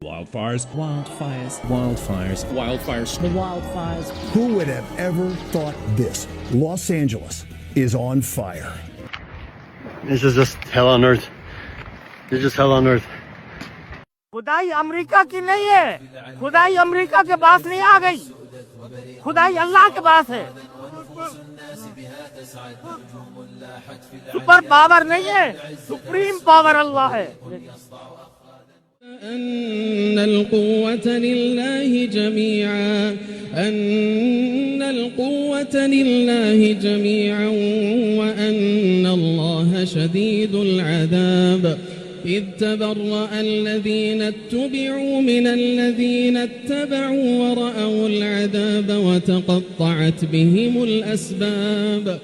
Wildfires. Wildfires. Wildfires. Wildfires. The wildfires. Who would have ever thought this? Los Angeles is on fire. This is just hell on earth. It's just hell on earth. खुदाई अमेरिका की नहीं है, खुदाई अमेरिका के पास नहीं आ गई, खुदाई अल्लाह के पास है। सुपर पावर नहीं है, सुप्रीम पावर अल्लाह है। أن القوة لله جميعا أن القوة لله جميعا وأن الله شديد العذاب إذ تبرأ الذين اتبعوا من الذين اتبعوا ورأوا العذاب وتقطعت بهم الأسباب